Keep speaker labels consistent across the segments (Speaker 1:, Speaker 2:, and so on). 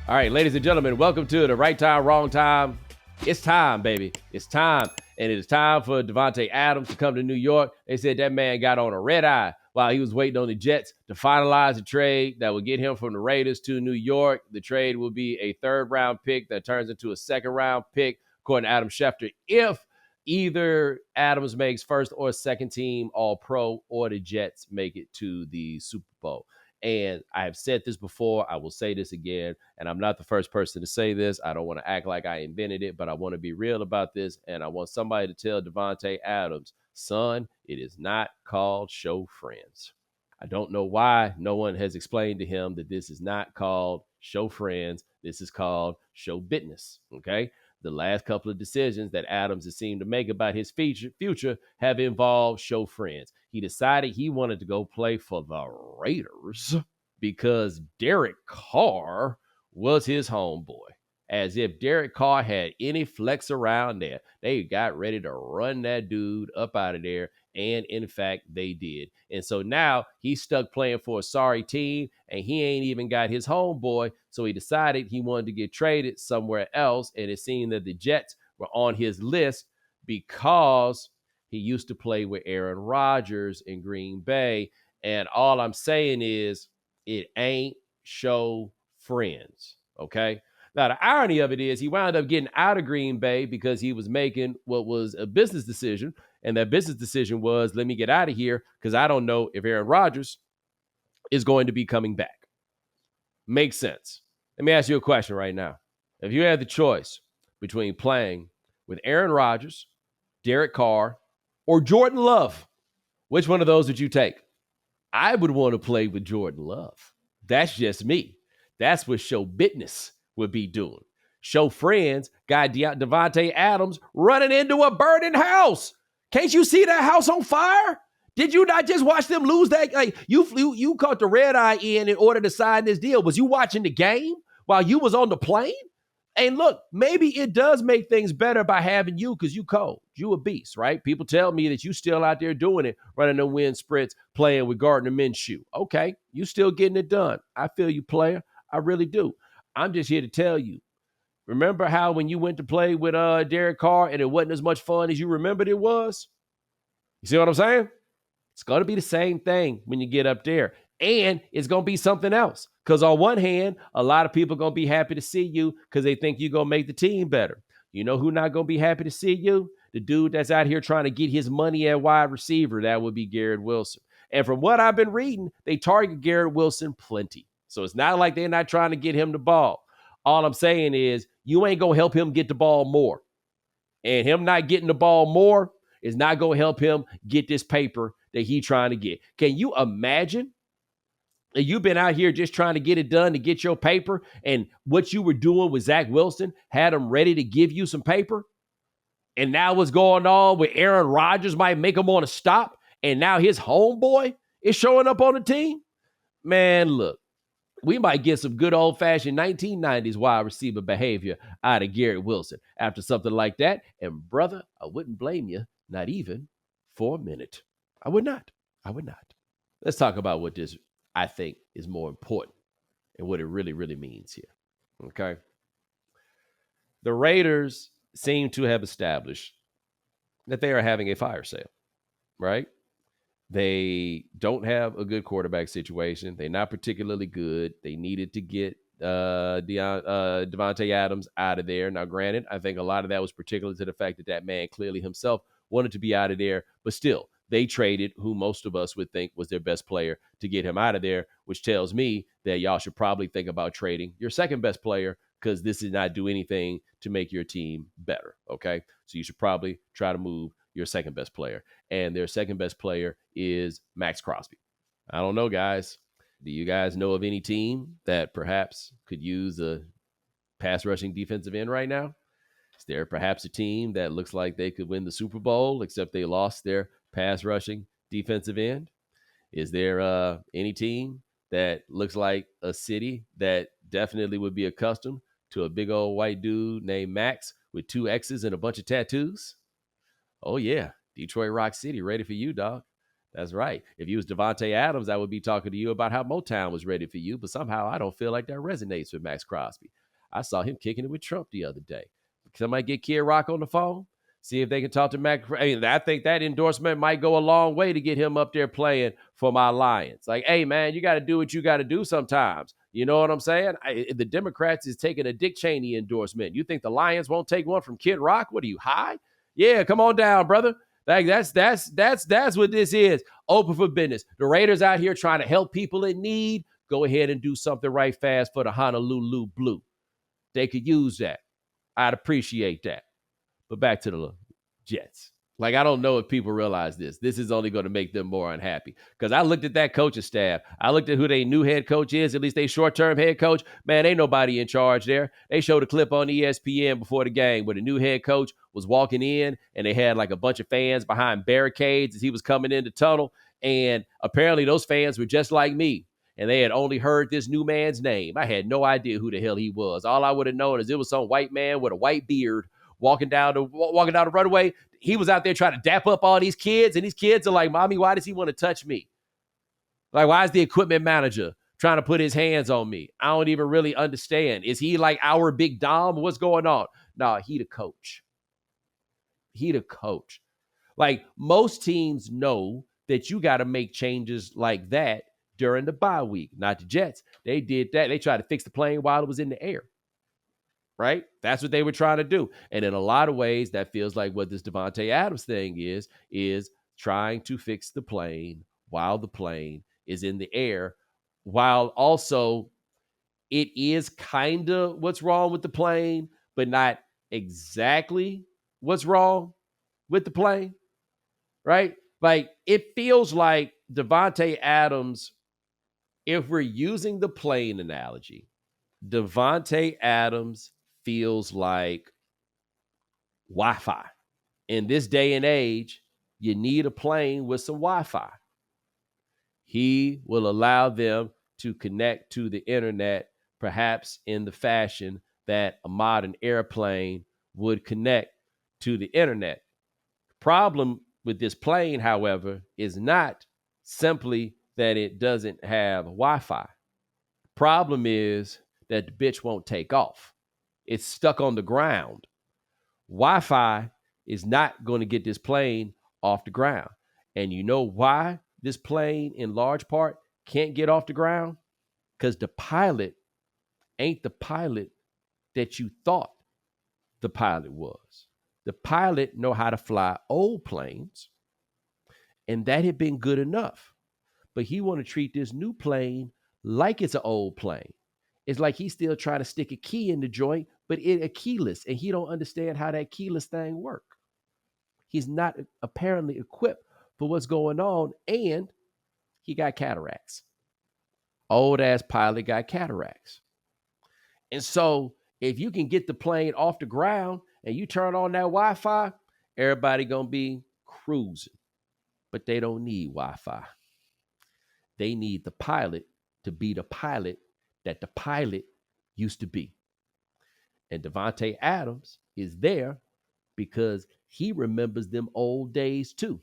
Speaker 1: All right, ladies and gentlemen, welcome to the Right Time, Wrong Time. It's time, baby. It's time. And it is time for Davante Adams to come to New York. They said that man got on a red eye while he was waiting on the Jets to finalize the trade that will get him from the Raiders to New York. The trade will be a third-round pick that turns into a second-round pick, according to Adam Schefter, if either Adams makes first or second team All-Pro or the Jets make it to the Super Bowl. And I have said this before. I will say this again. And I'm not the first person to say this. I don't want to act like I invented it, but I want to be real about this. And I want somebody to tell Davante Adams, son, it is not called show friends. I don't know why no one has explained to him that this is not called show friends. This is called show business. Okay. The last couple of decisions that Adams has seemed to make about his future have involved show friends. He decided he wanted to go play for the Raiders because Derek Carr was his homeboy. As if Derek Carr had any flex around there. They got ready to run that dude up out of there. And in fact, they did. And so now he's stuck playing for a sorry team, and he ain't even got his homeboy. So he decided he wanted to get traded somewhere else. And it seemed that the Jets were on his list because he used to play with Aaron Rodgers in Green Bay. And all I'm saying is it ain't show friends. Okay. Now, the irony of it is he wound up getting out of Green Bay because he was making what was a business decision. And that business decision was, let me get out of here because I don't know if Aaron Rodgers is going to be coming back. Makes sense. Let me ask you a question right now. If you had the choice between playing with Aaron Rodgers, Derek Carr, or Jordan Love, which one of those would you take? I would want to play with Jordan Love. That's just me. That's what show business would be doing. Show friends got Davante Adams running into a burning house. Can't you see that house on fire? Did you not just watch them lose that? Like you caught the red eye in order to sign this deal. Was you watching the game while you was on the plane? And look, maybe it does make things better by having you because you cold. You a beast, right? People tell me that you still out there doing it, running the wind sprints, playing with Gardner Minshew. Okay, you still getting it done. I feel you, player. I really do. I'm just here to tell you. Remember how when you went to play with Derek Carr and it wasn't as much fun as you remembered it was? You see what I'm saying? It's going to be the same thing when you get up there. And it's going to be something else. Because on one hand, a lot of people are going to be happy to see you because they think you're going to make the team better. You know who's not going to be happy to see you? The dude that's out here trying to get his money at wide receiver. That would be Garrett Wilson. And from what I've been reading, they target Garrett Wilson plenty. So it's not like they're not trying to get him the ball. All I'm saying is you ain't going to help him get the ball more. And him not getting the ball more is not going to help him get this paper that he's trying to get. Can you imagine that you've been out here just trying to get it done to get your paper, and what you were doing with Zach Wilson had him ready to give you some paper? And now what's going on with Aaron Rodgers might make him want to stop, and now his homeboy is showing up on the team? Man, look, we might get some good old-fashioned 1990s wide receiver behavior out of Garrett Wilson after something like that. And, brother, I wouldn't blame you, not even for a minute. I would not. Let's talk about what this, I think, is more important and what it really, really means here. Okay? The Raiders seem to have established that they are having a fire sale, right? They don't have a good quarterback situation. They're not particularly good. They needed to get Davante Adams out of there. Now, granted, I think a lot of that was particular to the fact that man clearly himself wanted to be out of there, but still, they traded who most of us would think was their best player to get him out of there, which tells me that y'all should probably think about trading your second best player because this did not do anything to make your team better, okay? So you should probably try to move your second best player. And their second best player is Max Crosby. I don't know, guys. Do you guys know of any team that perhaps could use a pass rushing defensive end right now? Is there perhaps a team that looks like they could win the Super Bowl, except they lost their pass rushing defensive end? Is there any team that looks like a city that definitely would be accustomed to a big old white dude named Max with 2 X's and a bunch of tattoos? Oh, yeah. Detroit Rock City, ready for you, dog. That's right. If you was Davante Adams, I would be talking to you about how Motown was ready for you, but somehow I don't feel like that resonates with Max Crosby. I saw him kicking it with Trump the other day. Somebody get Kid Rock on the phone, see if they can talk to Max. I think that endorsement might go a long way to get him up there playing for my Lions. Like, hey, man, you got to do what you got to do sometimes. You know what I'm saying? The Democrats is taking a Dick Cheney endorsement. You think the Lions won't take one from Kid Rock? What are you, high? Yeah, come on down, brother. Like that's what this is. Open for business. The Raiders out here trying to help people in need. Go ahead and do something right fast for the Honolulu Blue. They could use that. I'd appreciate that. But back to the Jets. Like, I don't know if people realize this. This is only going to make them more unhappy. Because I looked at that coaching staff. I looked at who their new head coach is, at least their short-term head coach. Man, ain't nobody in charge there. They showed a clip on ESPN before the game where the new head coach was walking in, and they had like a bunch of fans behind barricades as he was coming in the tunnel. And apparently those fans were just like me. And they had only heard this new man's name. I had no idea who the hell he was. All I would have known is it was some white man with a white beard walking down the runway. He was out there trying to dap up all these kids, and these kids are like, Mommy, why does he want to touch me? Like, why is the equipment manager trying to put his hands on me? I don't even really understand. Is he like our big Dom? What's going on? No, he the coach. He the coach. Like, most teams know that you got to make changes like that during the bye week. Not the Jets. They did that. They tried to fix the plane while it was in the air. Right? That's what they were trying to do. And in a lot of ways, that feels like what this Davante Adams thing is trying to fix the plane while the plane is in the air, while also it is kind of what's wrong with the plane, but not exactly what's wrong with the plane, right? Like, it feels like Davante Adams, if we're using the plane analogy, Davante Adams feels like Wi-Fi. In this day and age, you need a plane with some Wi-Fi. He will allow them to connect to the internet, perhaps in the fashion that a modern airplane would connect to the internet. The problem with this plane, however, is not simply that it doesn't have Wi-Fi. The problem is that the bitch won't take off. It's stuck on the ground. Wi-Fi is not going to get this plane off the ground. And you know why this plane, in large part, can't get off the ground? Because the pilot ain't the pilot that you thought the pilot was. The pilot know how to fly old planes, and that had been good enough. But he want to treat this new plane like it's an old plane. It's like he's still trying to stick a key in the joint, but it a keyless, and he don't understand how that keyless thing work. He's not apparently equipped for what's going on, and he got cataracts. Old ass pilot got cataracts. And so if you can get the plane off the ground and you turn on that Wi-Fi, everybody gonna be cruising. But they don't need Wi-Fi. They need the pilot to be the pilot that the pilot used to be. And Davante Adams is there because he remembers them old days too.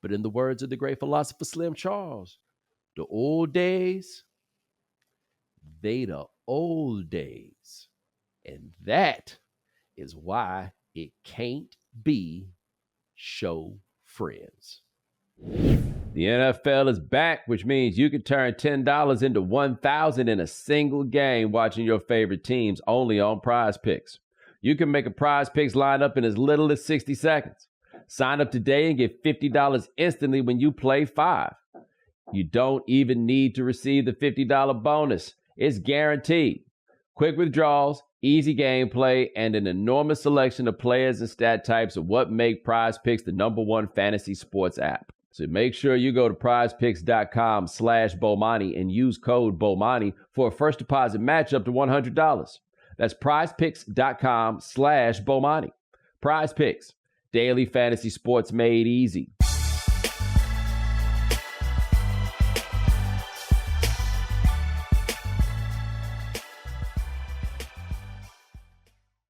Speaker 1: But in the words of the great philosopher Slim Charles, the old days, they the old days. And that is why it can't be show friends. The NFL is back, which means you can turn $10 into $1,000 in a single game watching your favorite teams only on Prize Picks. You can make a Prize Picks lineup in as little as 60 seconds. Sign up today and get $50 instantly when you play 5. You don't even need to receive the $50 bonus. It's guaranteed. Quick withdrawals, easy gameplay, and an enormous selection of players and stat types are what make Prize Picks the #1 fantasy sports app. So make sure you go to prizepicks.com/Bomani and use code Bomani for a first deposit match up to $100. That's prizepicks.com/Bomani. Prize Picks, daily fantasy sports made easy.